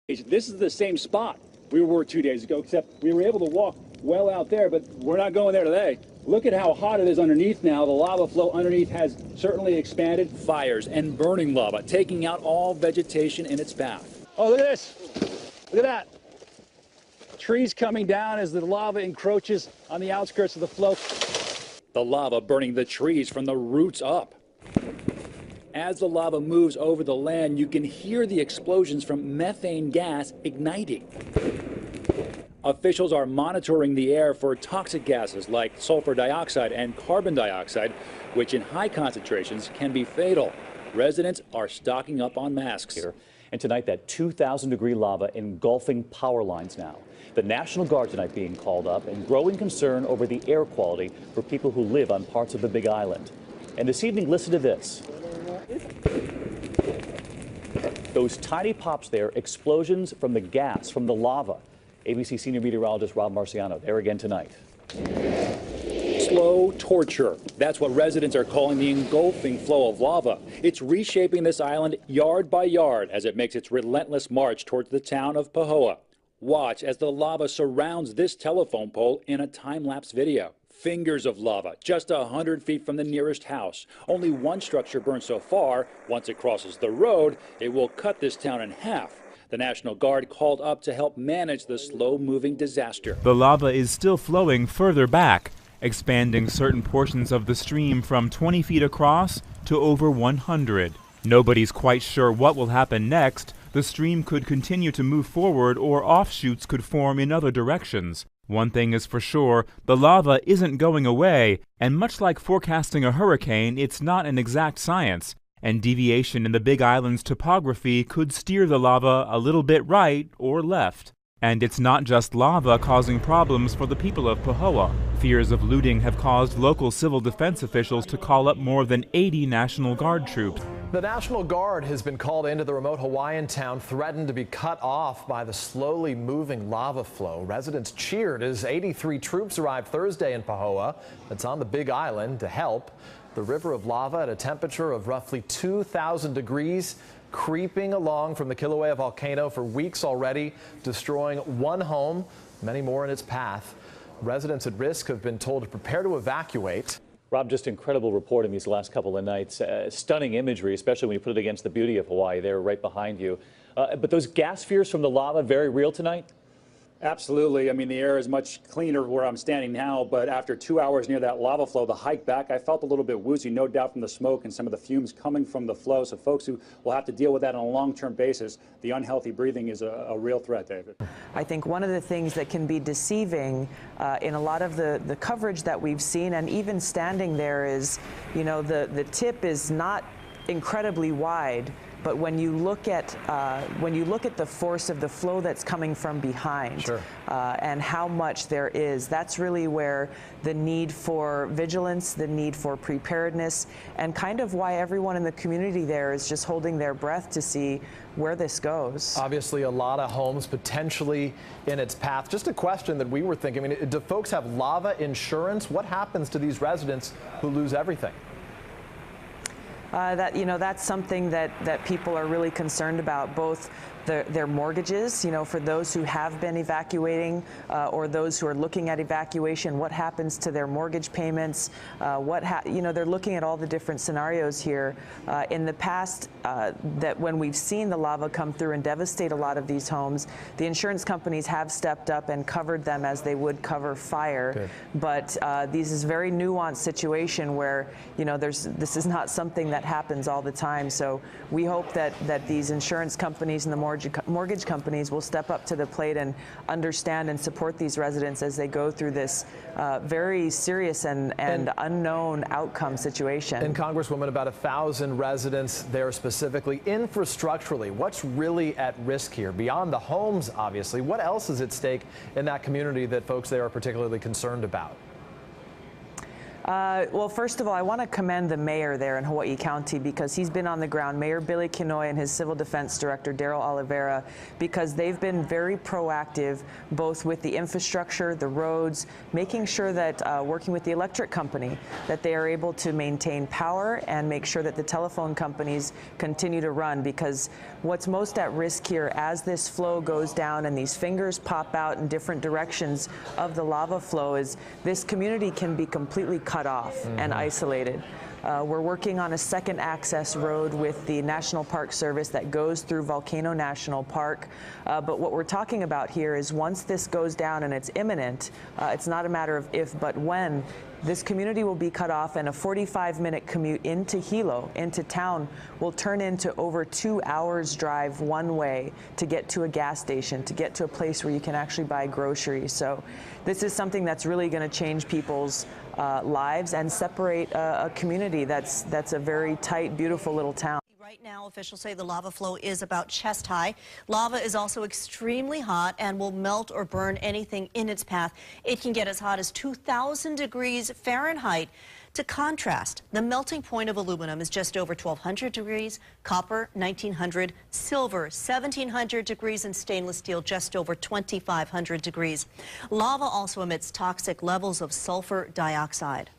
This is the same spot we were 2 days ago, except we were able to walk well out there, but we're not going there today. Look at how hot it is underneath now. The lava flow underneath has certainly expanded. Fires and burning lava taking out all vegetation in its path. Oh, look at this. Look at that. Trees coming down as the lava encroaches on the outskirts of the flow. The lava burning the trees from the roots up. As the lava moves over the land, you can hear the explosions from methane gas igniting. Officials are monitoring the air for toxic gases like sulfur dioxide and carbon dioxide, which in high concentrations can be fatal. Residents are stocking up on masks. And tonight, that 2,000-degree lava engulfing power lines now. The National Guard tonight being called up, and growing concern over the air quality for people who live on parts of the Big Island. And this evening, listen to this. Those tiny pops there, explosions from the gas, from the lava. ABC senior meteorologist Rob Marciano there again tonight. Slow torture. That's what residents are calling the engulfing flow of lava. It's reshaping this island yard by yard as it makes its relentless march towards the town of Pahoa. Watch as the lava surrounds this telephone pole in a time-lapse video. Fingers of lava, just 100 feet from the nearest house. Only one structure burned so far. Once it crosses the road, it will cut this town in half. The National Guard called up to help manage the slow-moving disaster. The lava is still flowing further back, expanding certain portions of the stream from 20 feet across to over 100. Nobody's quite sure what will happen next. The stream could continue to move forward, or offshoots could form in other directions. One thing is for sure, the lava isn't going away, and much like forecasting a hurricane, it's not an exact science, and deviation in the Big Island's topography could steer the lava a little bit right or left. And it's not just lava causing problems for the people of Pahoa. Fears of looting have caused local civil defense officials to call up more than 80 National Guard troops. The National Guard has been called into the remote Hawaiian town, threatened to be cut off by the slowly moving lava flow. Residents cheered as 83 troops arrived Thursday in Pahoa, that's on the Big Island, to help. The river of lava at a temperature of roughly 2,000 degrees, creeping along from the Kilauea Volcano for weeks already, destroying one home, many more in its path. Residents at risk have been told to prepare to evacuate. Rob, just incredible reporting these last couple of nights. Stunning imagery, especially when you put it against the beauty of Hawaii there right behind you. But those gas fears from the lava, very real tonight? Absolutely. I mean, the air is much cleaner where I'm standing now, but after 2 hours near that lava flow, the hike back, I felt a little bit woozy, no doubt from the smoke and some of the fumes coming from the flow. So folks who will have to deal with that on a long-term basis, the unhealthy breathing is a real threat, David. I think one of the things that can be deceiving in a lot of the coverage that we've seen, and even standing there, is, you know, the tip is not incredibly wide. But when you look at the force of the flow that's coming from behind, sure, and how much there is, that's really where the need for vigilance, the need for preparedness, and kind of why everyone in the community there is just holding their breath to see where this goes. Obviously, a lot of homes potentially in its path. Just a question that we were thinking, I mean, do folks have lava insurance? What happens to these residents who lose everything? That's something that people are really concerned about, both their mortgages, for those who have been evacuating or those who are looking at evacuation, what happens to their mortgage payments, they're looking at all the different scenarios here. In the past, that when we've seen the lava come through and devastate a lot of these homes, the insurance companies have stepped up and covered them as they would cover fire. Good. But this is a very nuanced situation where, this is not something that happens all the time. So we hope that these insurance companies and the mortgage companies will step up to the plate and understand and support these residents as they go through this very serious and unknown outcome situation. And Congresswoman, about 1,000 residents there specifically. Infrastructurally, what's really at risk here? Beyond the homes, obviously, what else is at stake in that community that folks there are particularly concerned about? Well, first of all, I want to commend the mayor there in Hawaii County because he's been on the ground, Mayor Billy Kinoy and his Civil Defense Director, Daryl Oliveira, because they've been very proactive, both with the infrastructure, the roads, making sure that, working with the electric company, that they are able to maintain power and make sure that the telephone companies continue to run, because what's most at risk here as this flow goes down and these fingers pop out in different directions of the lava flow is this community can be completely cut off and isolated. We're working on a second access road with the National Park Service that goes through Volcano National Park. But what we're talking about here is once this goes down and it's imminent, it's not a matter of if but when, this community will be cut off, and a 45-minute commute into Hilo, into town, will turn into over 2 hours drive one way to get to a gas station, to get to a place where you can actually buy groceries. So this is something that's really going to change people's lives and separate a community that's a very tight, beautiful little town. Right now, officials say the lava flow is about chest high. Lava is also extremely hot and will melt or burn anything in its path. It can get as hot as 2,000 degrees Fahrenheit. To contrast, the melting point of aluminum is just over 1,200 degrees, copper 1,900, silver 1,700 degrees, and stainless steel just over 2,500 degrees. Lava also emits toxic levels of sulfur dioxide.